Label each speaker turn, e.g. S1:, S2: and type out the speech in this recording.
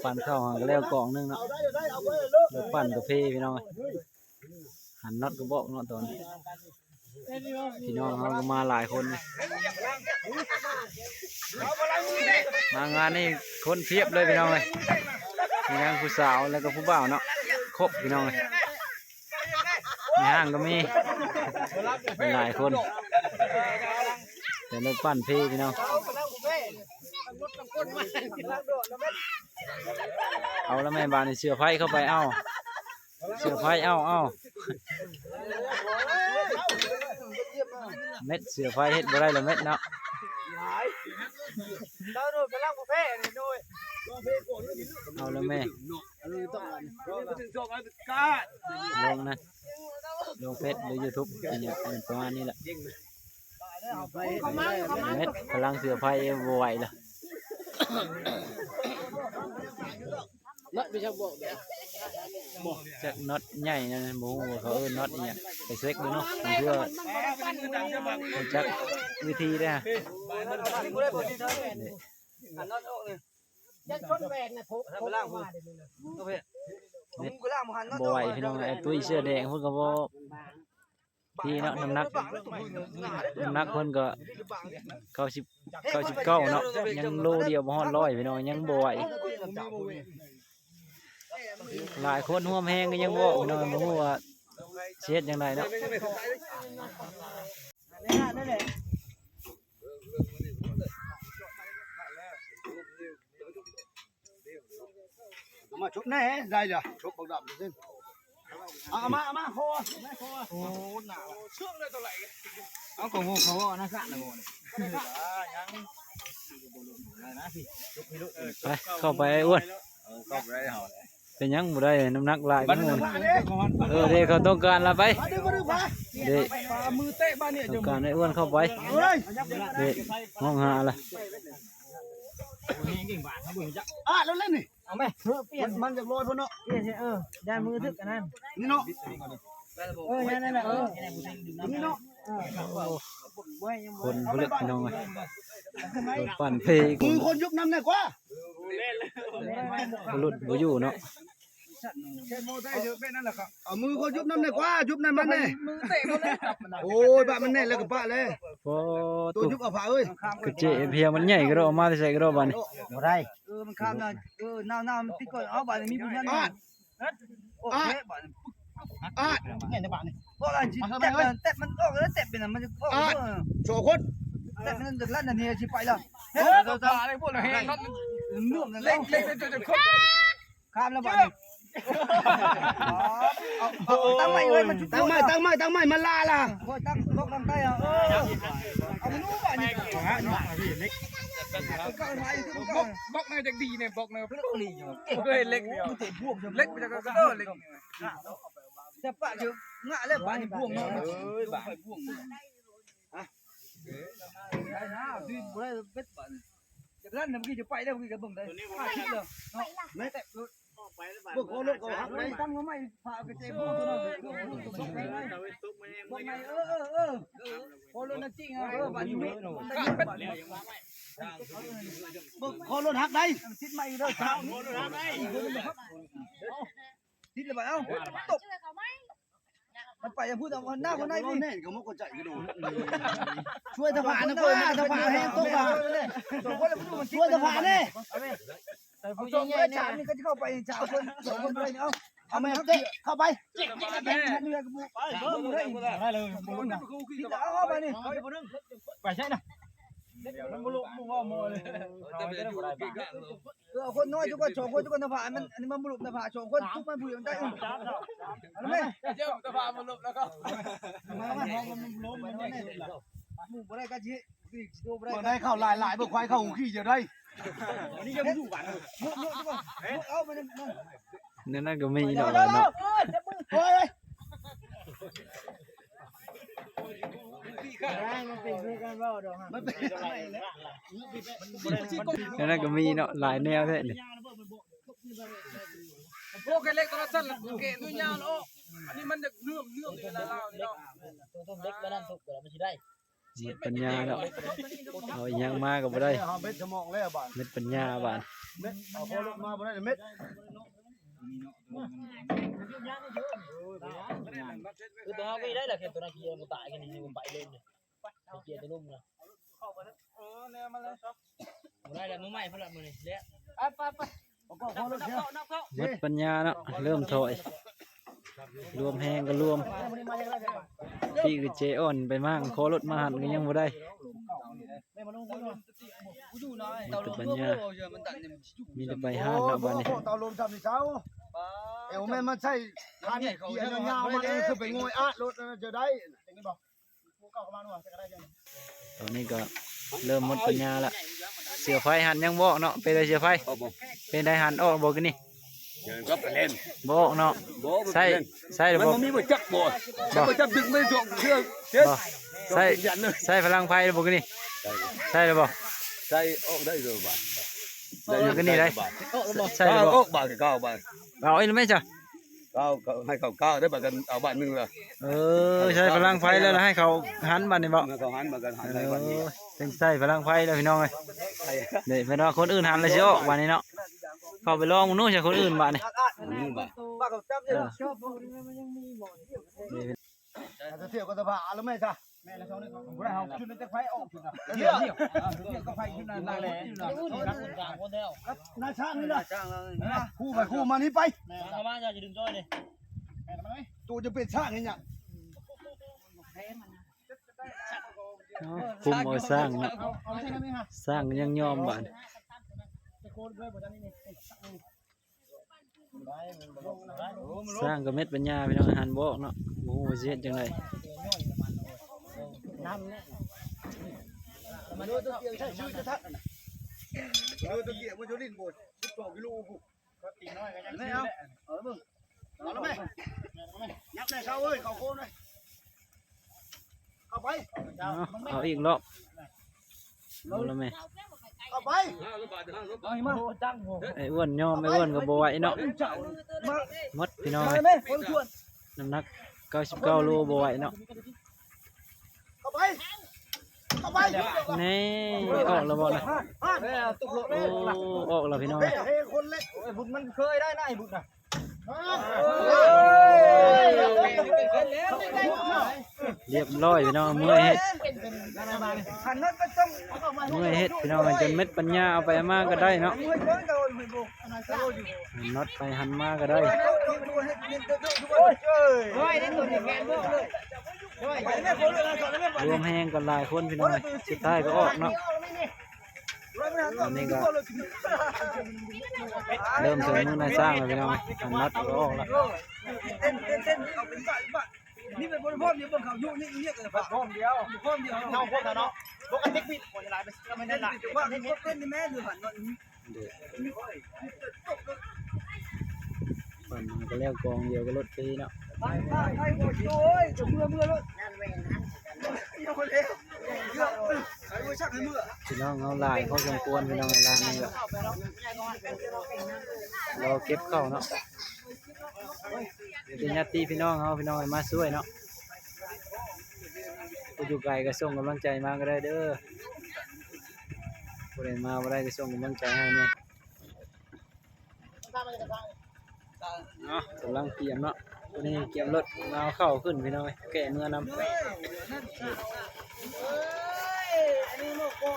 S1: ปั่นเข้าหาก็แล้วกล่องนึงเนาะเดี๋ยวปั่นกับเพพี่น้องหันน็อตก็บอกเนาะตอนนี้พี่น้องเขาก็มาหลายคนมางานนี่คนเพียบเลยพี่น้องเลยมีทั้งผู้สาวแล้วก็ผู้บ่าวเนาะครบพี่น้องเลยในห้างก็มีหลายคนแต่รถปั่นเพพี่น้องเอาแล้วแม่บานเสือไผ่เข้าไปเสือไผ่เอาเม็ดเสือไผ่เฮ็ดบ่ได้ละเม็ดเนาะเอาแล้วแม่ลงนะลงเฟซหรือ YouTube อย่างประมาณนี้แหละเม็ดพลังเสือไผ่บ่ไหวละจากน็อตใหญ่นะหมูเขาน็อตเนี่ยไปเซ็กดูเนาะเพื่อจักวิธีได้บ่ไหวพี่น้องไอ้ตุ้ยเสื้อแดงเพิ่นก็บ่พี่เนาะน้ำหนักเพิ่นก็99เนาะยังโลเดียวบ่ฮอด100พี่น้องยังบ่ไหวหลายคนร่วมแห้งก็ยังบ่พี่น้องบ่ฮู้ว่าเฮ็ดจังไดเนาะ
S2: มาชุบแน่ได้จ้ะชุบบักดำขึ้นเอามาคอโอ้หนาวเชื่องเลยตัวไหนเอาของเขาว่าน่าสั่นเลย
S1: ไปเข้าไปอ้วน
S2: เข้าไปได้เหรอ
S1: เป็นยังบ่ได้น้ำหนักหลายกันหมดเด้เขาต้องการละไปเด้
S2: มือเตะบ้านเนี่ย
S1: ต้องการให้อ้วนเข้าไปเด้ห้องหาละ
S2: แล้วเล่นนี่เอาไหมเปลี่ยนมันจากโรยพ่นเนาะเปลี่ยนได้มือทึกกันนั่นนี่เนาะนั่นแหละนี่เนาะ
S1: คนเขาเลือกพี่น้องไงรถปั่นเพล
S2: มือคนยุบน้ำเนี่ยกว่า
S1: หลุดบ่อยู่เนาะ
S2: เอามือคนยุบน้ำเนี่ยกว่ายุบนั่นมันเนี่ยมือเตะมันเลยโอ้ยบ้ามันแน่แล้วก็ป้าเลยตัวยุบเอาผ้าเอ้ย
S1: กระเจี๊ยบเพียมันใหญ่ก็รอมาใส่ก็รอบ้านนี่
S2: บ่ได้มันข้ามน่ะน้ามันติดก่อนเอาบ้านมีผู้นั้นโอเคบ้านเนี่ยในบ้านนี่บ่อะไรจิแต่มันออกแล้วแต่เป็นมันจะออกโชว์คนแต่มันจะลั่นเนี่ยสิไปแล้วเฮ้ยตัวอะไรพวกเราแห้งเนื่อมนั่นเล็กจะครบข้ามแล้วบ้านนี่ตั้งใหม่เลยมันตั้งใหม่มันลาล่ะตั้งลกตั้งใต้เอามันรู้ป่ะนี่เล็กบล็อกเนี่ยจะดีเนี่ยบล็อกเนี่ยเล็กนี่อยู่เล็กเดียวเล็กไปจากกระโดดเล็กจะปะอยู่ง่ะเลยป่ะนี่พ่วงเนาะบ่ายพ่วงฮะได้นะที่บ่ได้เป็ดป่ะจากนั้นเมื่อกี้จะไปแล้วเมื่อกี้จะเบิ่งได้คิดเลยเนาะไม่แต่พวกเขาลูกเขาหักเลยตั้งมาไม่พาไปเจ็บพวกตัวนั้นบอกไงพอรถนั่นจริงอ่ะบ้านนี้พอรถหักได้ทิศใหม่เลยเช้านี้ทิศเลยไปเอ้าตกมันไปจะพูดแต่คนหน้าคนไหนนี่แน่ก็มุกกระจายกระโดดช่วยสะพานนะคนสะพานแห้งตกอ่ะช่วยสะพานเนี่ยเอาส่งไปฉาบนี่ก็จะเข้าไปฉาบคนสองคนไปเนาะเอาแม่เจ๊เข้าไปเรือกับบุกได้เลยเอาเข้าไปนี่ไปใช่นะเดี๋ยวมันบุลุบุกเอาโมเลยคนน้อยทุกคนสองคนทุกคนสะพานมันอันนี้มันบุลุสะพานสองคนทุกมันบุลุได้อื่นเอาไหมเจ้าสะพานบุลุแล้วก็มาห้องมันล้มมันแน่บุกไปได้ก็ชี้ได้เข้าหลายบุกควายเข้าหูขี้จะได้นี่ยังอยู่บ้านเอาไป
S1: นั่นก็มีเนาะนั่นก็มีเนาะหลายแนวแท้นี่
S2: พวกเล็กตัวสั้นเกะตัวยาวเนาะอันนี้มันจะเลื่อมอยู่แล้วเนาะ
S3: ตัวเล็กแล้วนั่นถูกแล้วมันสิได้
S1: หมดปัญญาแล้วเอาอีหยังมาก็บ่ได้
S2: เม็ดสมองแล้วบาด
S1: เม็ดปัญญาบาด
S2: เม็ดเอาพอลงมาบ่ได้เม็ด
S3: คือตัวพี่ได้แหละเห็นตัวนาเกียมันตายกันนี่มันไปเลยเนี่ยเกียร์จะลุ่มนะได้แล้วมือใหม่เพื่อนมือนี่เละไป
S1: หมดปัญญาเนาะเริ่มถอยรวมแหงก็รวมพี่คือเจอ่อนไปมั่งขอรถมาหันก็ยังบ่ได้หมดปัญญามีแต่ไปห้างเนาะบ้านนี้
S2: เตาลมทำที่เช้าเอวแม่มาใช้คันเกียร์ยาวๆมาเลยคือไปงอยรถจะได้อย่างนี้บอกกูเก่าเข้ามาหน่อยจะได้ยัง
S1: ตอนนี้ก็เริ่มหมดปัญญาละเสือไฟหันยังบ่เนาะเป็นได้เสือไฟเป็นได้หันออกบ่กันนี่
S4: ก็ไปเล่น
S1: บ่ออกเนาะใส่หรือ
S4: มัน
S1: บ่
S4: บ่มีบ่จับบ่จับบ่จับดึงไม่ส่งเครื่องเช็ด
S1: บ่ใส่พลังไฟหรือบ่กันนี่ใส่หรือบ่
S4: ใส่ออกได้เลยบาท
S1: อยู่กันนี่ได้ใส่หรือ
S4: อ
S1: บ่
S4: อกบาทก็บาท
S1: เอาอีกแล้วไหมจ้ะ
S4: ให้เขาได้บาทกันเอาบาทนึงละ
S1: ใช้พลังไฟแล้วให้เขาหันบัดนี่บ่
S4: เขาหันมากันหันให้บาทนี้
S1: เป็นใส่พลังไฟแล้วพี่น้องเอ้ยเดี๋ยวเพิ่นว่าคนอื่นหันแล้วสิออกบัดนี้เนาะเข้าไปลองมึงนู้นใช่คนอื่นบัดนี่
S4: บาท
S2: ป้ากับจับเนี่ยจะเที่ยวกับสภาแล้วแม่จ้ะแม่แล้วเขาเนี่ยผมได้เอาชุดนั้นจะไฟออกชุดน่ะเดี๋ยวก็ไฟชุดนั้นนั่นแหละ
S3: กลางคนเดียว
S2: น่าช่างนี่นะคู่ไปคู่มานี่ไป
S3: ชาวบ้านจะดึงจ้อยเลย
S2: ตัวจะเป็นช่างนี่เนี่ย
S1: คุมเอาสร้างเนาะสร้างยังยอมบัดสร้างก็เม็ดปัญญาพี่น้องหันบ่ออกเนาะบ่ฮู้ว่าสิเฮ็ดจังได๋
S2: มาดูตัวเกี่ยวใช่ชื่อจะทัดน่ะดูตัวเกี่ยวมันจะลิ้นโบด12กิโลกูไม่เอามึงเอาแล้วแม่ยับแม่เข้าเอ้ยเข้าโคนเลยเข้าไป
S1: เอาอีกรอบเอาแล้วแม่
S2: เข้าไป
S1: ไอ้อ้วนยอมไอ้อ้วนก็บ่ไหวเนาะหมดพี่น้องเอ้ย
S2: แม่คนชวน
S1: น้ำหนัก99โลบ่ไหวเนาะ
S2: เข้าไปเข้าไป
S1: นี่ออกแล้วบ่ล่ะ
S2: ตุกโล
S1: โอ้ออกแล้วพี่น้อง
S2: เฮ้ยคนเล็กไอ้บุญมันเคยได้นะไอ้บุญน่ะ
S1: เรียบร้อยพี่น้องเมื่อยเฮ็ด
S2: ขันนั้นก็ต้อง
S1: เมื่อยเฮ็ดพี่น้องจนเม็ดปัญญาเอาไปเอามาก็ได้เนาะ
S2: มือเดินโดนมือโบก
S1: น็อตไปหันมาก็ได้
S2: โอ้ยนี่ตัวนี้แกนโบกเลยแม่คนเลยนะสอนแม่
S1: รวมแห้งกันหลายคนพี่น้องสุดท้ายก็ออกเนาะตอนนี้ก็เริ่มถึงมือนายสร้างแล้วพี่น้องหันน็อตก็ออกแล้ว
S2: เต้นเอาเป็นบ้านี่เป็นบริพรเดียวบนเขายุ่นี่เนี่ยกันพร้อมเดียวเท่าพวกเนาะพวกกันเทคนิคคนจะไล่ไปก็ไม่ได้ไล่ว่าเต้นนี่แม่ดูหันว่า
S1: ปั่นมันก็แล้วกองเดียวก็รถฟรีเนาะ
S2: ไอ้โอ้ยจะเมื่อรถยังคนเลี้ยวไอ้โอ้ยชักให้เมื่อ
S1: พี่น้องเอาหลายพอสมควรพี่น้องในร้านนี้ก็รอเก็บเข้าเนาะเป็นญาติพี่น้องเขาพี่น้องมาช่วยเนาะผู้อยู่ไกลก็ส่งกำลังใจมาก็ได้เด้อผู้ใดมาบ่ได้ก็ส่งกำลังใจให้เนี่ยเนาะกำลังเตรียมเนาะตัวนี้เตรียมรถมาเอาเข้าขึ้นพี่น้องแก่เมื่อนำ
S2: อันนี้โลโก้